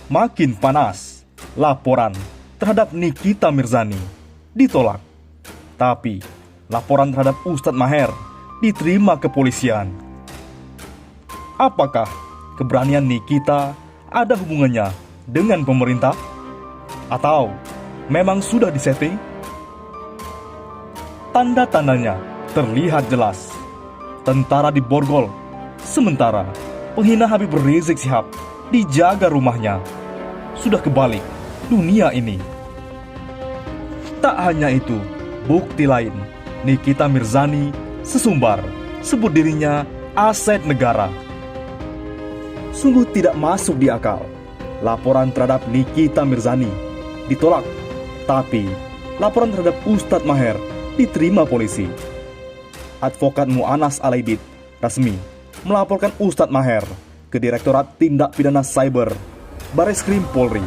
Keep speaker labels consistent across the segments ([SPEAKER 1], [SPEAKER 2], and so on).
[SPEAKER 1] Makin panas, laporan terhadap Nikita Mirzani ditolak. Tapi laporan terhadap Ustadz Maher diterima kepolisian. Apakah keberanian Nikita ada hubungannya dengan pemerintah? Atau memang sudah disetting? Tanda-tandanya terlihat jelas. Tentara diborgol, sementara penghina Habib Rizik Syihab dijaga rumahnya. Sudah kebalik dunia ini. Tak hanya itu, bukti lain, Nikita Mirzani sesumbar sebut dirinya aset negara. Sungguh tidak masuk di akal. Laporan terhadap Nikita Mirzani ditolak, tapi laporan terhadap Ustadz Maher diterima polisi. Advokat Mu'anas Alaidit resmi melaporkan Ustadz Maher ke Direktorat Tindak Pidana Cyber Bareskrim Polri.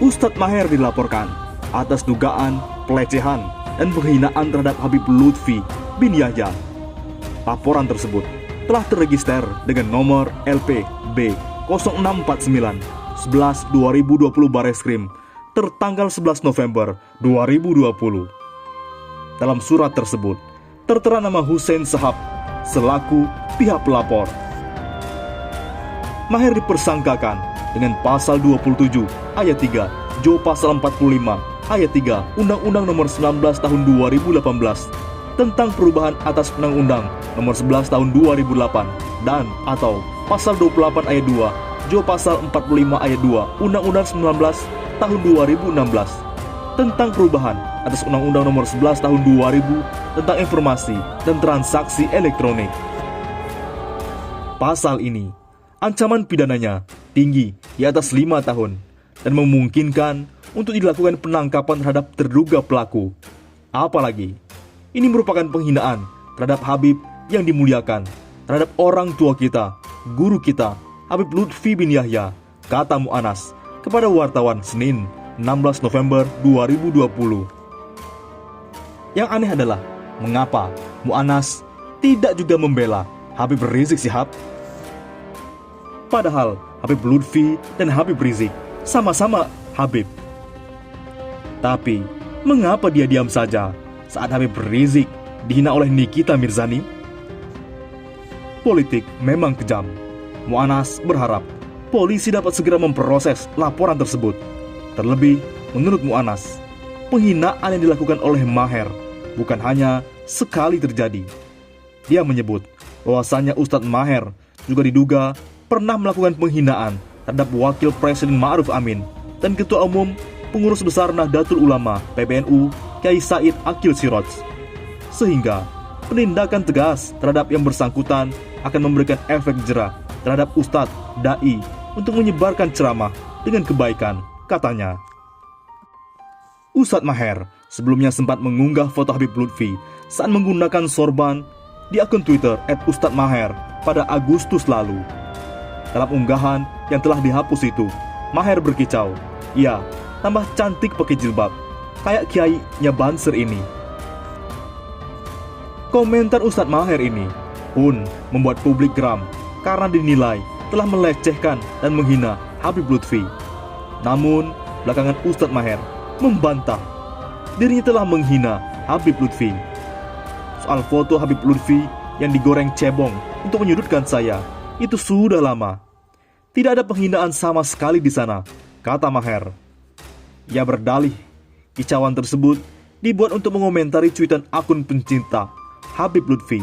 [SPEAKER 1] Ustadz Maher dilaporkan atas dugaan pelecehan dan penghinaan terhadap Habib Lutfi bin Yahya. Laporan tersebut telah terregister dengan nomor LP-B 0649/11/2020 Bareskrim tertanggal 11 November 2020. Dalam surat tersebut tertera nama Hussein Shahab selaku pihak pelapor. Maher dipersangkakan dengan pasal 27 ayat 3 Jo pasal 45 ayat 3 Undang-Undang Nomor 19 Tahun 2018 tentang perubahan atas Undang-Undang Nomor 11 Tahun 2008 dan atau pasal 28 ayat 2 Jo pasal 45 ayat 2 Undang-Undang 19 Tahun 2016 tentang perubahan atas Undang-Undang Nomor 11 Tahun 2000 tentang informasi dan transaksi elektronik. Pasal ini, ancaman pidananya tinggi di atas 5 tahun dan memungkinkan untuk dilakukan penangkapan terhadap terduga pelaku. Apalagi, ini merupakan penghinaan terhadap Habib yang dimuliakan, terhadap orang tua kita, guru kita, Habib Lutfi bin Yahya, kata Mu'anas kepada wartawan Senin 16 November 2020. Yang aneh adalah, mengapa Mu'anas tidak juga membela Habib Rizik Syihab? Padahal Habib Lutfi dan Habib Rizik sama-sama Habib. Tapi, mengapa dia diam saja saat Habib Rizik dihina oleh Nikita Mirzani? Politik memang kejam. Mu'anas berharap polisi dapat segera memproses laporan tersebut. Terlebih, menurut Mu'anas, penghinaan yang dilakukan oleh Maher bukan hanya sekali terjadi. Dia menyebut bahwasannya Ustadz Maher juga diduga pernah melakukan penghinaan terhadap Wakil Presiden Ma'ruf Amin dan Ketua Umum Pengurus Besar Nahdlatul Ulama PBNU Kiai Said Akil Siraj. Sehingga penindakan tegas terhadap yang bersangkutan akan memberikan efek jera terhadap Ustadz Da'i untuk menyebarkan ceramah dengan kebaikan, katanya. Ustadz Maher sebelumnya sempat mengunggah foto Habib Lutfi saat menggunakan sorban di akun Twitter @ustadzmaher pada Agustus lalu. Dalam unggahan yang telah dihapus itu, Maher berkicau, "Ya, tambah cantik pakai jilbab, kayak kiainya Banser ini." Komentar Ustadz Maher ini pun membuat publik geram karena dinilai telah melecehkan dan menghina Habib Lutfi. Namun, belakangan Ustadz Maher membantah dirinya telah menghina Habib Lutfi. Soal foto Habib Lutfi yang digoreng cebong untuk menyudutkan saya, itu sudah lama. Tidak ada penghinaan sama sekali di sana, kata Maher. Ia berdalih, kicauan tersebut dibuat untuk mengomentari cuitan akun pencinta Habib Lutfi.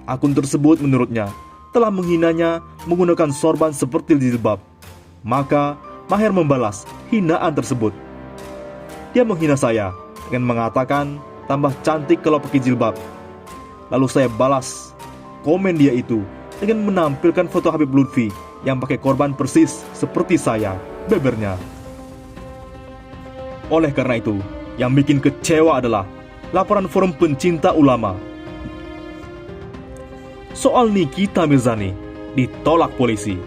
[SPEAKER 1] Akun tersebut menurutnya telah menghinanya menggunakan sorban seperti jilbab. Maka Maher membalas hinaan tersebut. Dia menghina saya dengan mengatakan tambah cantik kalau pakai jilbab. Lalu saya balas komen dia itu dengan menampilkan foto Habib Lutfi yang pakai korban persis seperti saya, bebernya. Oleh karena itu, yang bikin kecewa adalah laporan Forum Pencinta Ulama. Soal Nikita Mirzani ditolak polisi.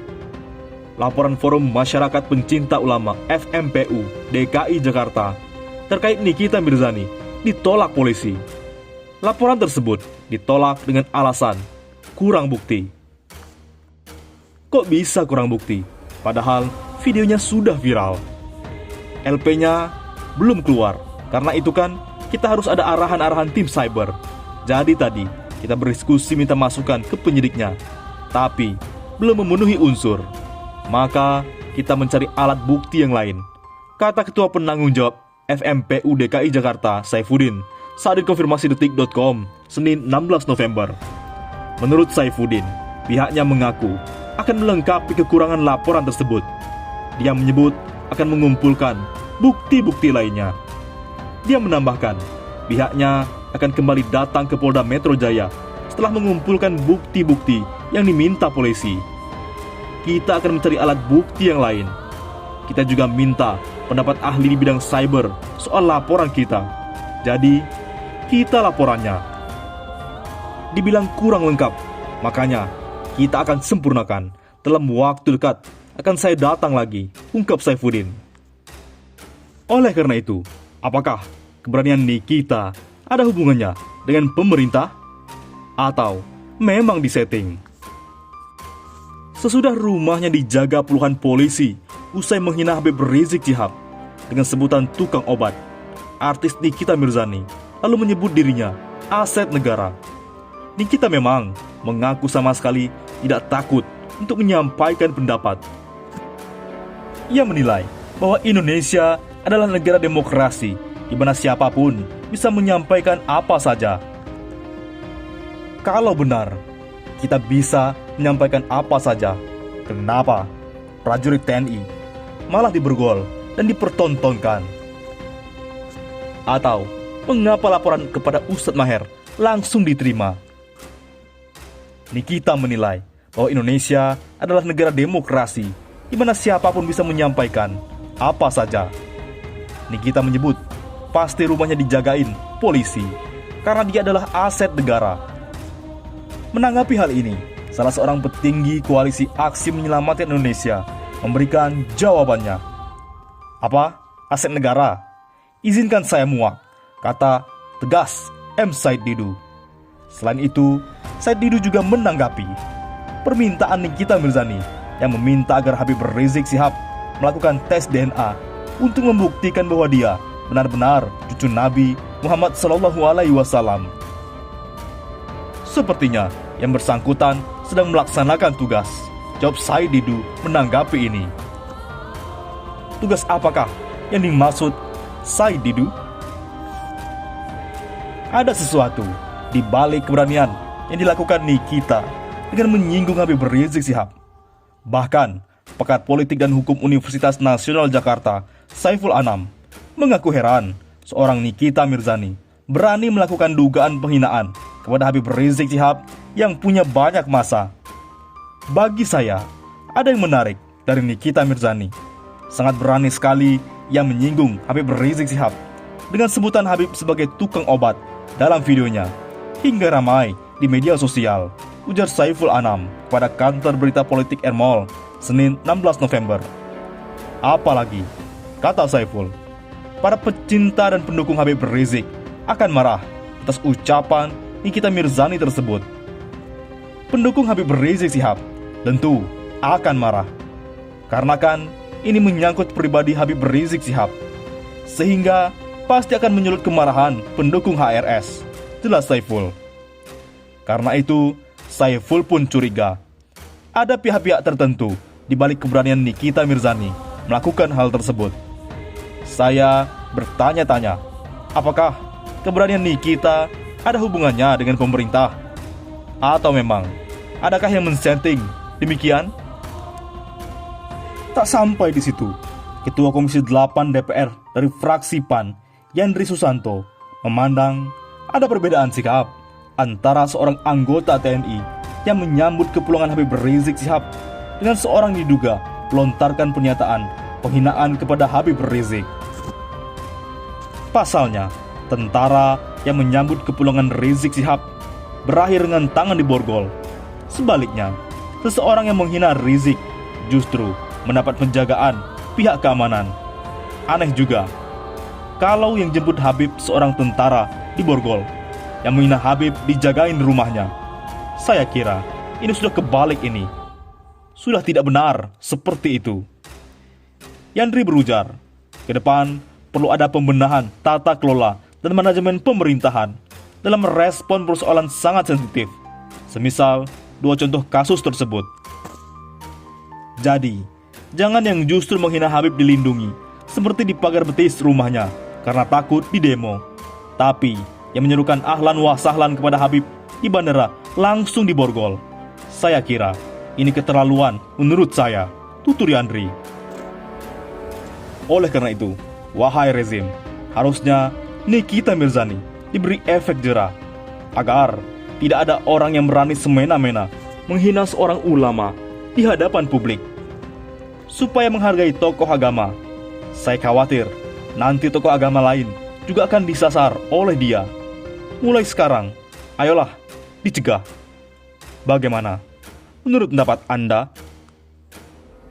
[SPEAKER 1] Laporan Forum Masyarakat Pencinta Ulama FMPU DKI Jakarta terkait Nikita Mirzani ditolak polisi. Laporan tersebut ditolak dengan alasan kurang bukti. Kok bisa kurang bukti? Padahal videonya sudah viral. LP-nya belum keluar. Karena itu kan kita harus ada arahan-arahan tim cyber. Jadi tadi kita berdiskusi minta masukan ke penyidiknya, tapi belum memenuhi unsur. Maka kita mencari alat bukti yang lain, kata Ketua Penanggung Jawab FMPU DKI Jakarta, Saifuddin, saat dikonfirmasi detik.com, Senin 16 November. Menurut Saifuddin, pihaknya mengaku akan melengkapi kekurangan laporan tersebut. Dia menyebut akan mengumpulkan bukti-bukti lainnya. Dia menambahkan, pihaknya akan kembali datang ke Polda Metro Jaya setelah mengumpulkan bukti-bukti yang diminta polisi. Kita akan mencari alat bukti yang lain. Kita juga minta pendapat ahli di bidang cyber soal laporan kita. Jadi, kita laporannya dibilang kurang lengkap, makanya kita akan sempurnakan. Dalam waktu dekat akan saya datang lagi, ungkap Saifuddin. Oleh karena itu, apakah keberanian Nikita ada hubungannya dengan pemerintah? Atau memang disetting? Sesudah rumahnya dijaga puluhan polisi usai menghina Habib Rizik Syihab dengan sebutan tukang obat, artis Nikita Mirzani lalu menyebut dirinya aset negara. Nikita memang mengaku sama sekali tidak takut untuk menyampaikan pendapat. Ia menilai bahwa Indonesia adalah negara demokrasi di mana siapapun bisa menyampaikan apa saja. Kalau benar kita bisa menyampaikan apa saja, kenapa prajurit TNI malah dibergol dan dipertontonkan? Atau mengapa laporan kepada Ustadz Maher langsung diterima? Nikita menilai bahwa Indonesia adalah negara demokrasi di mana siapapun bisa menyampaikan apa saja. Nikita menyebut pasti rumahnya dijagain polisi karena dia adalah aset negara. Menanggapi hal ini, salah seorang petinggi koalisi Aksi Menyelamatkan Indonesia memberikan jawabannya. Apa? Aset negara? Izinkan saya muak, kata tegas M. Said Didu. Selain itu, Said Didu juga menanggapi permintaan Nikita Mirzani yang meminta agar Habib Rizik Syihab melakukan tes DNA untuk membuktikan bahwa dia benar-benar cucu Nabi Muhammad SAW. Sepertinya yang bersangkutan sedang melaksanakan tugas, jawab Said Didu menanggapi ini. Tugas apakah yang dimaksud Said Didu? Ada sesuatu di balik keberanian yang dilakukan Nikita dengan menyinggung Habib Rizik Syihab. Bahkan, pakar politik dan hukum Universitas Nasional Jakarta, Saiful Anam, mengaku heran seorang Nikita Mirzani berani melakukan dugaan penghinaan kepada Habib Rizik Syihab yang punya banyak massa. Bagi saya, ada yang menarik dari Nikita Mirzani. Sangat berani sekali ia menyinggung Habib Rizik Syihab dengan sebutan Habib sebagai tukang obat dalam videonya, hingga ramai di media sosial, ujar Saiful Anam pada kantor berita politik Ermol, Senin 16 November. Apalagi, kata Saiful, para pecinta dan pendukung Habib Rizik akan marah atas ucapan Nikita Mirzani tersebut. Pendukung Habib Rizik Syihab tentu akan marah, karena kan ini menyangkut pribadi Habib Rizik Syihab, sehingga pasti akan menyulut kemarahan pendukung HRS, jelas Saiful. Karena itu, Saiful pun curiga ada pihak-pihak tertentu di balik keberanian Nikita Mirzani melakukan hal tersebut. Saya bertanya-tanya, apakah keberanian Nikita ada hubungannya dengan pemerintah? Atau memang adakah yang mensetting demikian? Tak sampai di situ, Ketua Komisi 8 DPR dari fraksi PAN, Yandri Susanto, memandang ada perbedaan sikap antara seorang anggota TNI yang menyambut kepulangan Habib Rizik Syihab dengan seorang diduga melontarkan pernyataan penghinaan kepada Habib Rizik. Pasalnya, tentara yang menyambut kepulangan Rizik Syihab berakhir dengan tangan diborgol. Sebaliknya, seseorang yang menghina Rizik justru mendapat penjagaan pihak keamanan. Aneh juga, kalau yang jemput Habib seorang tentara diborgol, yang menghina Habib dijagain rumahnya. Saya kira ini sudah kebalik ini. sudah tidak benar seperti itu. Yandri berujar, ke depan perlu ada pembenahan tata kelola dan manajemen pemerintahan dalam merespon persoalan sangat sensitif, semisal 2 contoh kasus tersebut. Jadi, jangan yang justru menghina Habib dilindungi, seperti di pagar betis rumahnya, karena takut didemo. Tapi, yang menyerukan ahlan wa sahlan kepada Habib di bandara langsung diborgol. Saya kira, ini keterlaluan menurut saya, tutur Yandri. Oleh karena itu, wahai rezim, harusnya Nikita Mirzani diberi efek jera, agar tidak ada orang yang berani semena-mena menghina seorang ulama di hadapan publik. Supaya menghargai tokoh agama, saya khawatir nanti tokoh agama lain juga akan disasar oleh dia. Mulai sekarang, ayolah dicegah. Bagaimana menurut pendapat Anda?